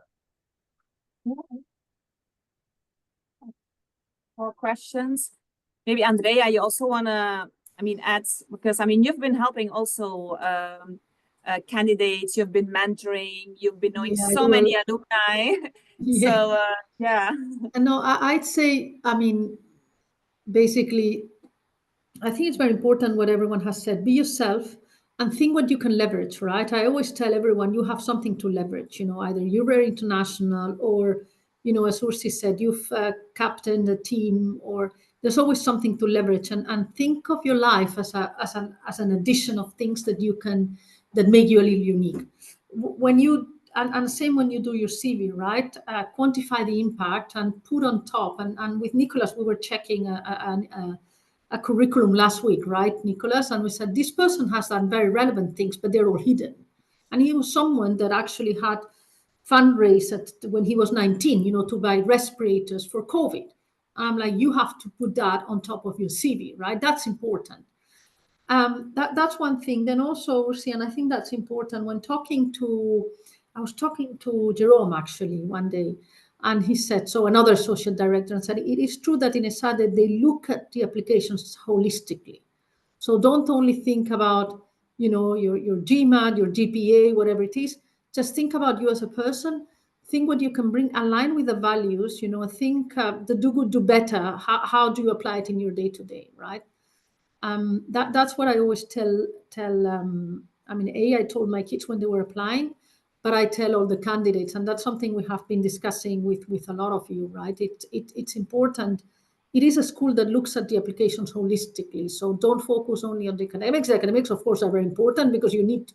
More questions? Maybe Andrea, you also want to, add, because you've been helping also candidates, you've been mentoring, you've been knowing so many alumni. So No, I'd say, basically, I think it's very important what everyone has said. Be yourself and think what you can leverage, right? I always tell everyone you have something to leverage, either you're very international or, as Ursi said, you've captained a team, or there's always something to leverage, and think of your life as an addition of things that make you a little unique. And same when you do your CV, right? Quantify the impact and put on top. And with Nicholas, we were checking a curriculum last week, right, Nicholas? And we said, this person has done very relevant things, but they're all hidden. And he was someone that actually had fundraised when he was 19, to buy respirators for COVID. I'm like, you have to put that on top of your CV, right? That's important. That's one thing. Then also, Ursi, and I think that's important when talking to I was talking to Jerome actually one day, and he said, so another associate director, and said, it is true that in Esade, they look at the applications holistically. So don't only think about, you know, your GMAT, your GPA, whatever it is. Just think about you as a person. Think what you can bring, align with the values, you know, think the do good, do better. How do you apply it in your day-to-day, right? That's what I always tell. I mean, I told my kids when they were applying, but I tell all the candidates, and that's something we have been discussing with a lot of you, right? It's important. It is a school that looks at the applications holistically, so don't focus only on the academics. The academics, of course, are very important because you need,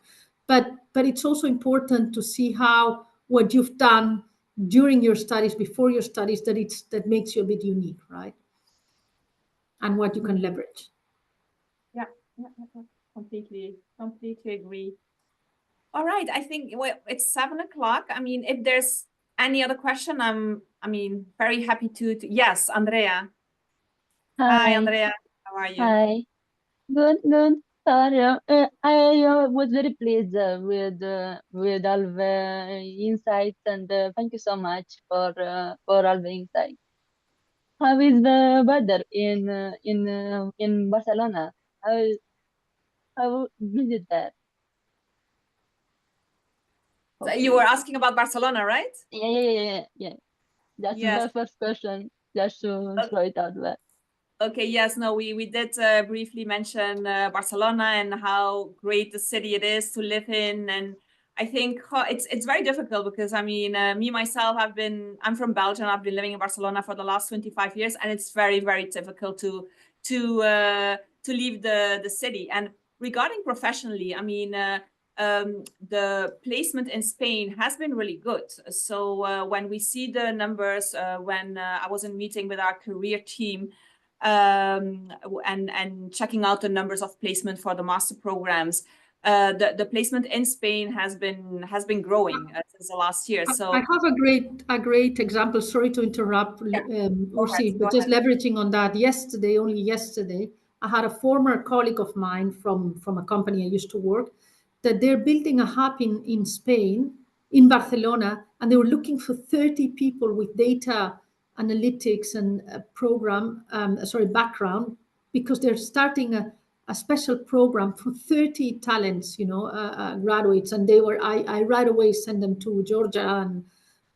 but it's also important to see how what you've done during your studies, before your studies, that makes you a bit unique, right? And what you can leverage. Yeah, completely agree. All right, I think it's 7 o'clock. I mean, if there's any other question, I mean, very happy to. Yes, Andrea. Hi, Andrea. How are you? Hi. Good, good. Sorry, I was very pleased with all the insights, and thank you so much for all the insights. How is the weather in Barcelona? How visit there? So you were asking about Barcelona, right? Yeah. That's Yes. the first question, just to throw it out there. Okay, yes, no, we did briefly mention Barcelona and how great the city it is to live in. And I think it's very difficult because, I mean, me, myself, I'm from Belgium. I've been living in Barcelona for the last 25 years, and it's very, very difficult to leave the city. And regarding professionally, I mean, the placement in Spain has been really good. So when we see the numbers, when I was in meeting with our career team, and checking out the numbers of placement for the master programs, the placement in Spain has been growing since the last year. So I have a great example. Sorry to interrupt, Ursi, but just leveraging on that. Only yesterday, I had a former colleague of mine from a company I used to work, that they're building a hub in Spain, in Barcelona, and they were looking for 30 people with data analytics and background, because they're starting a special program for 30 talents, graduates. And I right away sent them to Georgia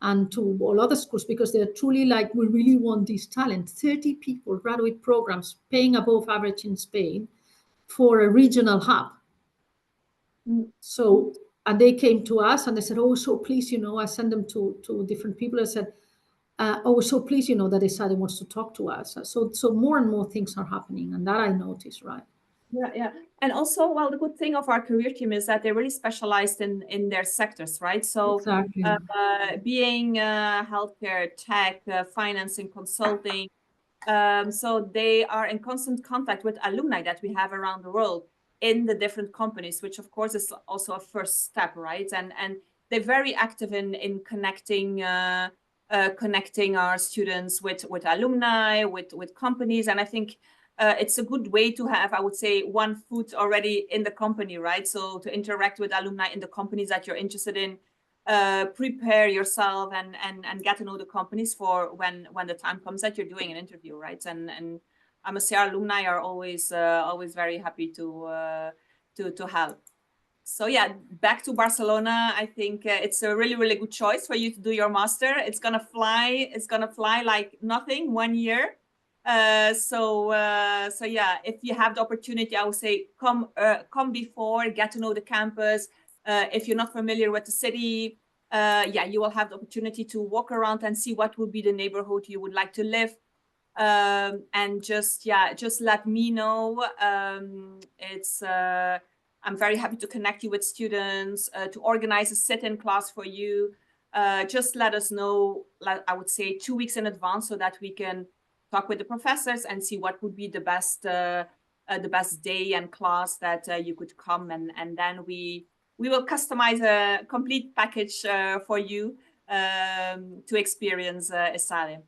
and to all other schools, because they're truly like, we really want these talents. 30 people, graduate programs, paying above average in Spain for a regional hub. So, and they came to us and they said, oh, so please, I sent them to different people. I said, oh, so please, that Esade wants to talk to us. So more and more things are happening, and that I notice, right? Yeah. And also, well, the good thing of our career team is that they're really specialized in their sectors, right? So exactly. Being healthcare, tech, finance and consulting. So they are in constant contact with alumni that we have around the world in the different companies, which of course is also a first step, right? And they're very active in connecting our students with alumni, with companies. And I think it's a good way to have, I would say, one foot already in the company, right? So to interact with alumni in the companies that you're interested in, prepare yourself and get to know the companies for when the time comes that you're doing an interview, right? And I must say, our alumni are always very happy to help. So yeah, back to Barcelona. I think it's a really, really good choice for you to do your master. It's gonna fly like nothing 1 year. So yeah, if you have the opportunity, I would say come before, get to know the campus. If you're not familiar with the city, you will have the opportunity to walk around and see what would be the neighborhood you would like to live. And just let me know. I'm very happy to connect you with students, to organize a sit-in class for you. Just let us know, I would say 2 weeks in advance, so that we can talk with the professors and see what would be the best day and class that you could come, and then we will customize a complete package for you to experience Esade.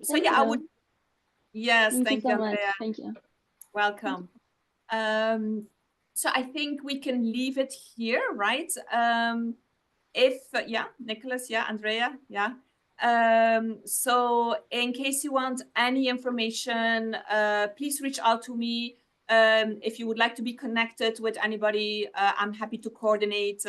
So yeah, I would. Yes, thank you, Andrea. Thank you. Welcome. So I think we can leave it here, right? yeah, Nicholas, yeah, Andrea, yeah. So in case you want any information, please reach out to me. If you would like to be connected with anybody, I'm happy to coordinate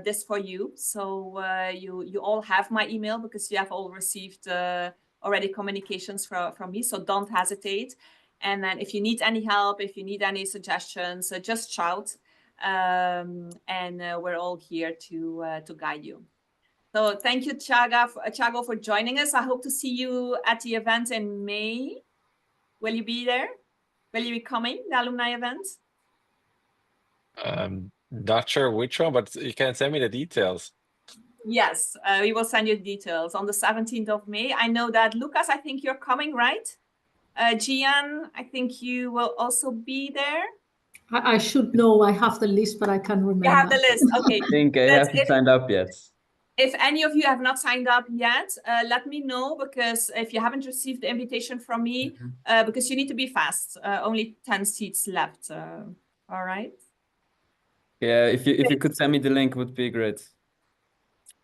this for you. So you all have my email because you have all received already communications from me. So don't hesitate. And then if you need any help, if you need any suggestions, just shout. And we're all here to guide you. So thank you, Tiago, for joining us. I hope to see you at the event in May. Will you be there? Will you be coming, the alumni event? Not sure which one, but you can send me the details. Yes, we will send you details on the 17th of May. I know that, Lucas, I think you're coming, right? Gian, I think you will also be there. I should know. I have the list, but I can't remember. You have the list, okay. I think I haven't signed up yet. If any of you have not signed up yet, let me know, because if you haven't received the invitation from me, because you need to be fast, only 10 seats left. All right. Yeah, if you could send me the link, would be great.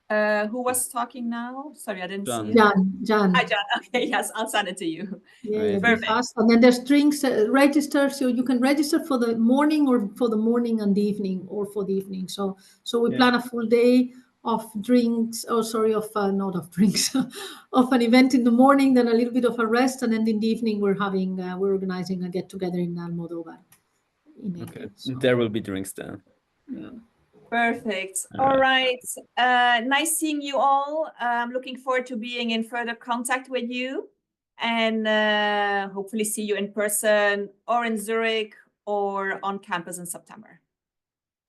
Who was talking now? Sorry, I didn't see it. Gian. Hi, John. Okay, yes, I'll send it to you. Yeah, Perfect. fast. And then there's drinks register, so you can register for the morning or for the morning and the evening, or for the evening. So we plan a full day of drinks. Oh, sorry, not of drinks, of an event in the morning, then a little bit of a rest, and then in the evening we're organizing a get together in Almodóvar. Okay, there will be drinks then. Yeah. Perfect. All right. Nice seeing you all. I'm looking forward to being in further contact with you, and hopefully see you in person or in Zurich or on campus in September.